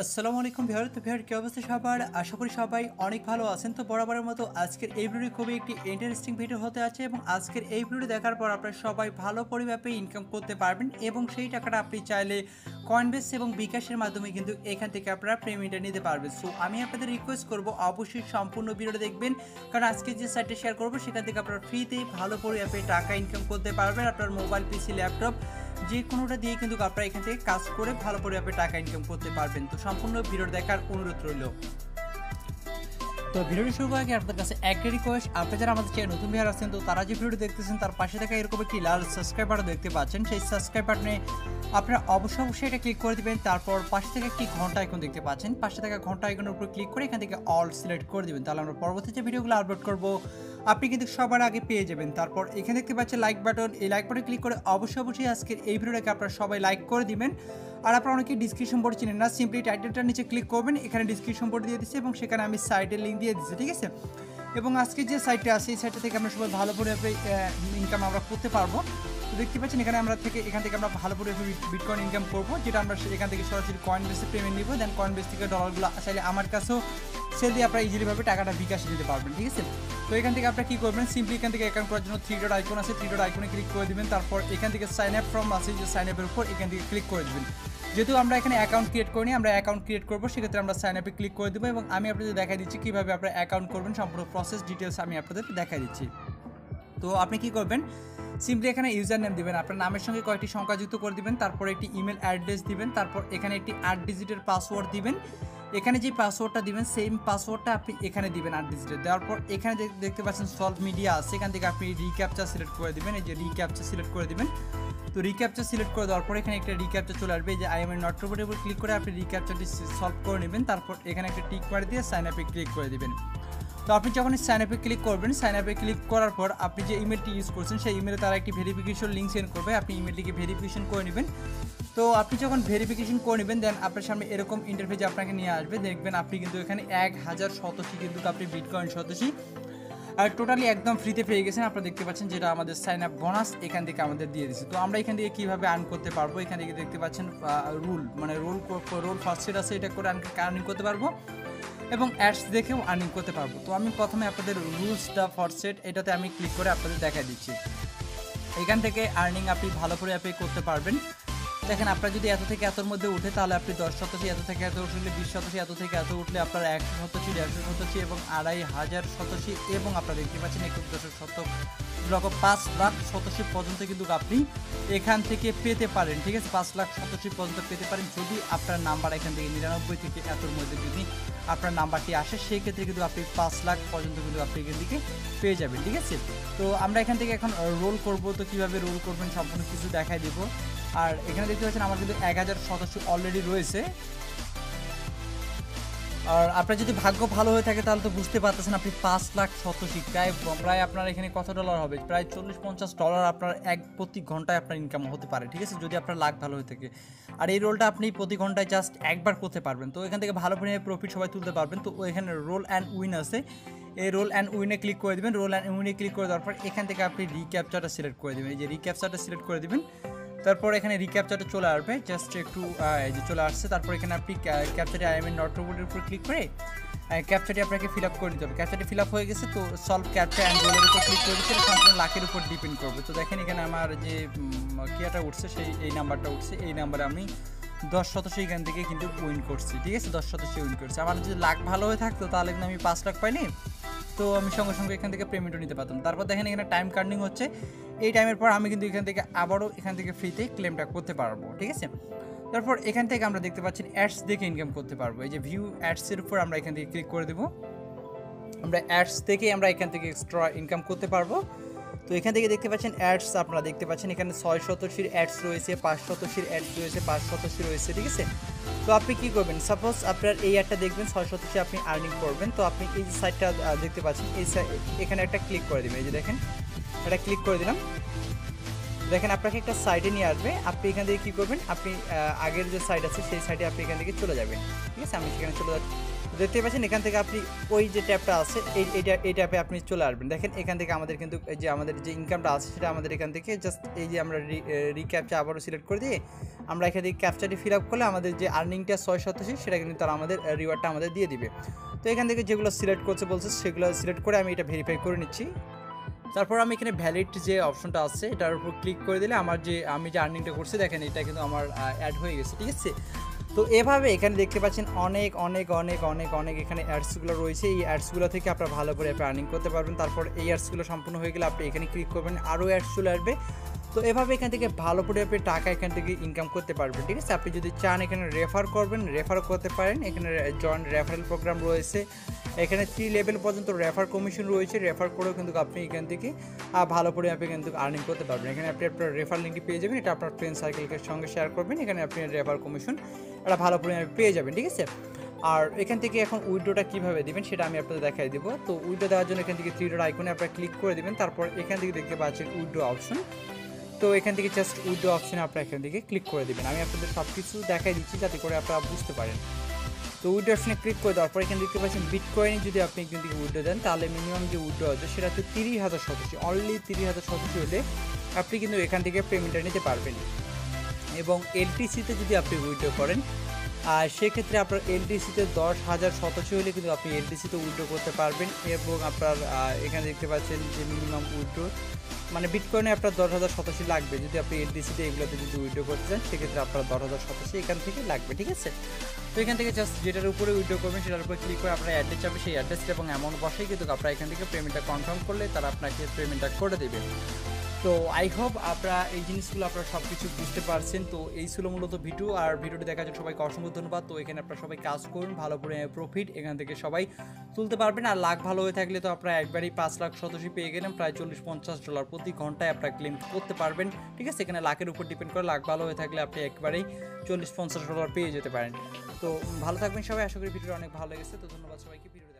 আসসালামু আলাইকুম ভিউয়ার। তো ভিউয়ার কি অবস্থা সবার? আশা করি সবাই অনেক ভালো আছেন। তো বরাবরের মতো আজকের এই ভিডিওটি খুবই একটি ইন্টারেস্টিং ভিডিও হতে আছে এবং আজকের এই ভিডিওটি দেখার পর আপনারা সবাই ভালো পরিমাপে ইনকাম করতে পারবেন এবং সেই টাকাটা আপনি চাইলে কয়েনবেস এবং বিকাশের মাধ্যমে কিন্তু এখান থেকে আপনারা পেমেন্টটা নিতে পারবেন। সো আমি আপনাদের রিকোয়েস্ট করব অবশ্যই সম্পূর্ণ ভিডিওটা দেখবেন, কারণ আজকে যে সাইটটা শেয়ার করবো সেখান থেকে আপনারা ফ্রিতে ভালো পরিমাপে টাকা ইনকাম করতে পারবেন। আপনার মোবাইল, পিসি, ল্যাপটপ যে কোনোটা দিয়ে কিন্তু আপনারা এখান থেকে কাজ করে ভালো পরিমাপে টাকা ইনকাম করতে পারবেন। তো সম্পূর্ণ ভিডিও দেখার অনুরোধ রইল। তো ভিডিওটি শুরু করার আগে আপনাদের কাছে একটা রিকোয়েস্ট, আপনারা যারা আমাদের চ্যানেল নতুন ভিউয়ার আছেন তো তারা যে ভিডিওটি দেখতেছেন তার পাশে থাকা এরকম একটি লাল সাবস্ক্রাইব বাটন দেখতে পাচ্ছেন, সেই সাবস্ক্রাইব বাটনে আপনারা অবশ্যই এটা ক্লিক করে দিবেন। তারপর পাশে থেকে একটি ঘন্টা আইকন দেখতে পাচ্ছেন, পাশে থাকা ঘন্টা আইকনের উপর ক্লিক করে এখান থেকে অল সিলেক্ট করে দিবেন। তাহলে আমরা পরবর্তী যে ভিডিওগুলো আপলোড করব আপনি কিন্তু সবার আগে পেয়ে যাবেন। তারপর এখানে দেখতে পাচ্ছেন লাইক বাটন, এই লাইক বাটনে ক্লিক করে অবশ্যই আজকের এই ভিডিওটাকে আপনারা সবাই লাইক করে দিবেন। আর আপনারা অনেকে ডিসক্রিপশন বোর্ড চিনেন না, সিম্পলি টাইটেলটার নিচে ক্লিক করবেন, এখানে ডিসক্রিপশন বোর্ড দিয়ে দিচ্ছি এবং সেখানে আমি সাইটের লিঙ্ক দিয়ে দিচ্ছি, ঠিক আছে। এবং আজকে যে সাইটটা আছে এই সাইটটা থেকে আমরা সবাই ভালো করে ইনকাম আমরা করতে পারবো। তো দেখতে পাচ্ছেন এখানে এখান থেকে আমরা ভালো করে বিটকয়েন ইনকাম করবো, যেটা আমরা এখান থেকে সরাসরি কয়েনবেসে পেমেন্ট নিব। দেন কয়েনবেস থেকে ডলারগুলো চাইলে আমার কাছেও সেল দিয়ে আপনারা ইজিলিভাবে টাকাটা বিকাশে দিতে পারবেন, ঠিক আছে। তো এখান থেকে আপনারা কী করবেন, সিম্পলি এখান থেকে অ্যাকাউন্ট করার জন্য থ্রি ডট আইকন আছে, থ্রি ডট আইকনে ক্লিক করে দেবেন। তারপর এখান থেকে সাইন আপ ফ্রম আছে, যে সাইন আপের উপর এখান থেকে ক্লিক করে দেবেন। যেহেতু আমরা এখানে অ্যাকাউন্ট ক্রিয়েট করিনি, আমরা অ্যাকাউন্ট ক্রিয়েট করবো, সেক্ষেত্রে আমরা সাইন আপে ক্লিক করে দেবো এবং আমি আপনাদের দেখাই দিচ্ছি কীভাবে আপনারা অ্যাকাউন্ট করবেন, সম্পূর্ণ প্রসেস ডিটেলস আমি আপনাদের দেখাই দিচ্ছি। তো আপনি কী করবেন, সিম্পলি এখানে ইউজার নেম দিবেন, আপনার নামের সঙ্গে কয়েকটি সংখ্যা যুক্ত করে দিবেন, তারপর একটি ইমেল অ্যাড্রেস দিবেন, তারপর এখানে একটি 8 ডিজিটের পাসওয়ার্ড দিবেন। এখানে যে পাসওয়ার্ডটা দিবেন সেম পাসওয়ার্ডটা আপনি এখানে দিবেন 8 ডিজিটের। দেওয়ার পর এখানে দেখতে পাচ্ছেন সলভ মিডিয়া আছে, এখান থেকে আপনি রিক্যাপচা সিলেক্ট করে দিবেন, এই যে রিক্যাপচা সিলেক্ট করে দিবেন। তো রিক্যাপচা সিলেক্ট করে দেওয়ার পর এখানে একটা রিক্যাপচা চলে আসবে, যে আই এম নট রোবটেবল ক্লিক করে আপনি রিক্যাপচাটি সলভ করে নেবেন। তারপর এখানে একটা টিক মারি দিয়ে সাইন আপে ক্লিক করে দিবেন। তো আপনি যখন সাইন আপে ক্লিক করবেন, সাইন আপে ক্লিক করার পর আপনি যে ইমেলটি ইউজ করছেন সেই ইমেলে তারা একটি ভেরিফিকেশন লিঙ্ক সেন্ড করবে, আপনি ইমেলটিকে ভেরিফিকেশন করে নেবেন। তো আপনি যখন ভেরিফিকেশন করে নেবেন দেন আপনার সামনে এরকম ইন্টারফেসে আপনাকে নিয়ে আসবে, দেখবেন আপনি কিন্তু এখানে 1000 সতোশি কিন্তু আপনি বিটকয়েন সতোশি আর টোটালি একদম ফ্রিতে পেয়ে গেছেন। আপনারা দেখতে পাচ্ছেন যেটা আমাদের সাইন আপ বোনাস এখান থেকে আমাদের দিয়ে দিচ্ছে। তো আমরা এখান থেকে কীভাবে আর্ন করতে পারবো, এখান থেকে দেখতে পাচ্ছেন রোল ফার্স্ট সেট আছে, এটা করে আর্নিং করতে পারবো এবং অ্যাডস দেখেও আর্নিং করতে পারবো। তো আমি প্রথমে আপনাদের রুলস দ্য ফার্স্ট সেট এটাতে আমি ক্লিক করে আপনাদের দেখাই দিচ্ছি। এখান থেকে আর্নিং আপনি ভালো করে করতে পারবেন। দেখেন আপনার যদি এত থেকে এতর মধ্যে উঠে তাহলে আপনি 10 শতাংশ, এত থেকে এত উঠলে 20 শতাংশ, এত থেকে এত উঠলে আপনার 100 শতাংশ, 150 শতাংশ এবং 2500 শতাংশ এবং আপনারা দেখতে পাচ্ছেন 5 লাখ শতাংশ পর্যন্ত কিন্তু আপনি এখান থেকে পেতে পারেন, ঠিক আছে। 5 লাখ শতাংশ পর্যন্ত পেতে পারেন যদি আপনার নাম্বার এখান থেকে 99 থেকে এতর মধ্যে যদি আপনার নাম্বারটি আসে, সেই ক্ষেত্রে কিন্তু আপনি 5 লাখ পর্যন্ত কিন্তু আপনি এখান থেকে পেয়ে যাবেন, ঠিক আছে। তো আমরা এখান থেকে এখন রোল করব, তো কীভাবে রোল করবেন সম্পূর্ণ কিছু দেখাই দেবো। আর এখানে দেখতে পাচ্ছেন আমার কিন্তু 1000 শতাংশ অলরেডি রয়েছে। আর আপনার যদি ভাগ্য ভালো হয়ে থাকে তাহলে তো বুঝতে পারতেছেন আপনি 5 লাখ শতাংশ প্রায় আপনার এখানে কত ডলার হবে, প্রায় 40-50 ডলার আপনার প্রতি ঘন্টায় আপনার ইনকাম হতে পারে, ঠিক আছে, যদি আপনার লাখ ভালো হয়ে থাকে। আর এই রোলটা আপনি প্রতি ঘন্টায় জাস্ট একবার করতে পারবেন। তো এখান থেকে ভালো পরিমাণে প্রফিট সবাই তুলতে পারবেন। তো এখানে রোল অ্যান্ড উইন আছে, এই রোল অ্যান্ড উইনে ক্লিক করে দেবেন। রোল অ্যান্ড উইনে ক্লিক করে দেওয়ার পর এখান থেকে আপনি রিক্যাপচারটা সিলেক্ট করে দেবেন, এই যে রিক্যাপচারটা সিলেক্ট করে দেবেন। তারপর এখানে রিক্যাপচারটা চলে আসবে, জাস্ট একটু এই যে চলে আসছে। তারপর এখানে আপনি ক্যাপচারটি আই এম নট রোবটের উপর ক্লিক করে ক্যাপচারটি আপনাকে ফিল আপ করে নিতে হবে। ক্যাপচারটি ফিল আপ হয়ে গেছে, তো সলভ ক্যাপচা অ্যান্ড রোলের উপর ক্লিক করে দিচ্ছে, সম্পূর্ণ লাখের উপর ডিপেন্ড করবে। তো দেখেন এখানে আমার যে কিয়াটা উঠছে সেই এই নাম্বারটা উঠছে, এই নাম্বারে আমি 10 শতাংশ এখান থেকে কিন্তু উইন করছি, ঠিক আছে, 10 শতাংশ উইন করছি। আমার যদি লাখ ভালো হয়ে থাকতো তাহলে কিন্তু আমি 5 লাখ পাইনি, তো আমি সঙ্গে সঙ্গে এখান থেকে পেমেন্টও নিতে পারতাম। তারপর দেখেন এখানে টাইম কার্নিং হচ্ছে, এই টাইমের পর আমি কিন্তু এখান থেকে আবারও এখান থেকে ফ্রিতে ক্লেমটা করতে পারবো, ঠিক আছে। তারপর এখান থেকে আমরা দেখতে পাচ্ছেন অ্যাডস দেখে ইনকাম করতে পারবো, এই যে ভিউ অ্যাডসের উপর আমরা এখান থেকে ক্লিক করে দেবো। আমরা অ্যাডস থেকে আমরা এখান থেকে এক্সট্রা ইনকাম করতে পারবো। তো এখান থেকে দেখতে পাচ্ছেন অ্যাডস, আপনারা দেখতে পাচ্ছেন এখানে 6 শতাংশের অ্যাডস রয়েছে, 5 শতাংশের অ্যাডস রয়েছে, 5 শতাংশ রয়েছে, ঠিক আছে। তো আপনি কী করবেন, সাপোজ আপনার এই অ্যাডটা দেখবেন 6 শতাংশে আপনি আর্নিং করবেন, তো আপনি এই যে সাইটটা দেখতে পাচ্ছেন এই এখানে একটা ক্লিক করে দেবেন, এই যে দেখেন এটা ক্লিক করে দিলাম। দেখেন আপনাকে একটা সাইডে নিয়ে আসবে, আপনি এখান থেকে কী করবেন, আপনি আগের যে সাইড আছে সেই সাইডে আপনি এখান থেকে চলে যাবেন। ঠিক আছে, আমি সেখানে চলে যাচ্ছি। দেখতে পাচ্ছেন এখান থেকে আপনি ওই যে ট্যাবটা আছে এই ট্যাবে আপনি চলে আসবেন। দেখেন এখান থেকে আমাদের কিন্তু এই যে আমাদের যে ইনকামটা আছে সেটা আমাদের এখান থেকে জাস্ট এই যে আমরা রিক্যাপচা আবারও সিলেক্ট করে দিয়ে আমরা এখান থেকে ক্যাপচাটি ফিল আপ করলে আমাদের যে আর্নিংটা 687 সেটা কিন্তু তারা আমাদের রিওয়ার্ডটা আমাদের দিয়ে দিবে। তো এখান থেকে যেগুলো সিলেক্ট করতে বলছে সেগুলো সিলেক্ট করে আমি এটা ভেরিফাই করে নিচ্ছি। তারপর আমি এখানে ভ্যালিড যে অপশনটা আছে এটার উপর ক্লিক করে দিলে আমি যে আর্নিংটা করছি দেখেন এটা কিন্তু আমার অ্যাড হয়ে গেছে। ঠিক আছে, তো এভাবে এখানে দেখতে পাচ্ছেন অনেক অনেক অনেক অনেক অনেক এখানে অ্যাডসগুলো রয়েছে। এই অ্যাডসগুলো থেকে আপনারা ভালো করে আর্নিং করতে পারবেন। তারপর এই অ্যাডসগুলো সম্পূর্ণ হয়ে গেলে আপনি এখানে ক্লিক করবেন, আরও অ্যাডস চলে আসবে। তো এভাবে এখান থেকে ভালো করে আপনি টাকা এখান থেকে ইনকাম করতে পারবেন। ঠিক আছে, আপনি যদি চান এখানে রেফার করবেন, রেফার করতে পারেন। এখানে জয়েন্ট রেফারেল প্রোগ্রাম রয়েছে, এখানে 3 লেভেল পর্যন্ত রেফার কমিশন রয়েছে। রেফার করেও কিন্তু আপনি এখান থেকে ভালো করে আপনি কিন্তু আর্নিং করতে পারবেন। এখানে আপনি আপনার রেফার লিঙ্কটি পেয়ে যাবেন, এটা আপনার ফ্রেন্ড সার্কেলের সঙ্গে শেয়ার করবেন, এখানে আপনি রেফার কমিশন এটা ভালো করে পেয়ে যাবেন। ঠিক আছে, আর এখান থেকে এখন উইড্রোটা কীভাবে দেবেন সেটা আমি আপনাদের দেখাই দেবো। তো উইড্রো দেওয়ার জন্য এখান থেকে 3 ডট আইকনে আপনারা ক্লিক করে দেবেন। তারপর এখান থেকে দেখতে পাচ্ছেন উইড্রো অপশন। তো এখান থেকে জাস্ট উইড্রো অপশনে আপনারা এখান থেকে ক্লিক করে দেবেন। আমি আপনাদের সব কিছু দেখাই দিচ্ছি যাতে করে আপনারা বুঝতে পারেন। তো উইড্রো অপশনে ক্লিক করে দেওয়ার পর এখানে দেখতে পাচ্ছেন বিটকয়েনে যদি আপনি এখান থেকে উইড্রো দেন তাহলে মিনিমাম যে উইড্রো আছে সেটা হচ্ছে 30,000 সদস্য, অনলি 30,000 সদস্য হলে আপনি কিন্তু এখান থেকে পেমেন্টটা নিতে পারবেন। এবং এলটিসিতে যদি আপনি উইড্রো করেন সেক্ষেত্রে আপনার এলটিসিতে 10,000 সদস্য হলে কিন্তু আপনি এলটিসিতে উইড্রো করতে পারবেন। এবং আপনার এখানে দেখতে পাচ্ছেন যে মিনিমাম উইড্রো মানে বিটকয়েনে আপনার 10,000 সদস্য লাগবে। যদি আপনি এলটিসিতে এগুলোতে যদি উইড্রো করতে চান সেক্ষেত্রে আপনার 10,000 সদস্য এখান থেকে লাগবে। ঠিক আছে, তো এখান থেকে জাস্ট যেটার উপরে উইড্রো করবেন সেটার উপরে ক্লিক করে আপনার অ্যাড্রেস যাবে, সেই অ্যাড্রেসটা এবং অ্যামাউন্ট বসেই কিন্তু আপনারা এখান থেকে পেমেন্টটা কনফার্ম করলে তারা আপনাকে পেমেন্টটা করে দেবে। তো আই হোপ আপনারা এই জিনিসগুলো আপনারা সব কিছু বুঝতে পারছেন। তো এই ছিল মূলত ভিডিও, আর ভিডিওটি দেখার জন্য সবাইকে অসংখ্য ধন্যবাদ। তো এখানে আপনারা সবাই কাজ করুন, ভালো করে প্রফিট এখান থেকে সবাই তুলতে পারবেন। আর লাখ ভালো হয়ে থাকলে তো আপনারা একবারই 5 লাখ সদস্য পেয়ে গেলেন, প্রায় $40-50 প্রতি ঘন্টায় আপনারা ক্লেম করতে পারবেন। ঠিক আছে, এখানে লাখের উপর ডিপেন্ড করে, লাখ ভালো হয়ে থাকলে আপনি একবারেই $40-50 পেয়ে যেতে পারেন। তো ভালো থাকবেন সবাই, আশা করি ভিডিওটা অনেক ভালো লেগেছে। তো ধন্যবাদ সবাইকে ভিডিও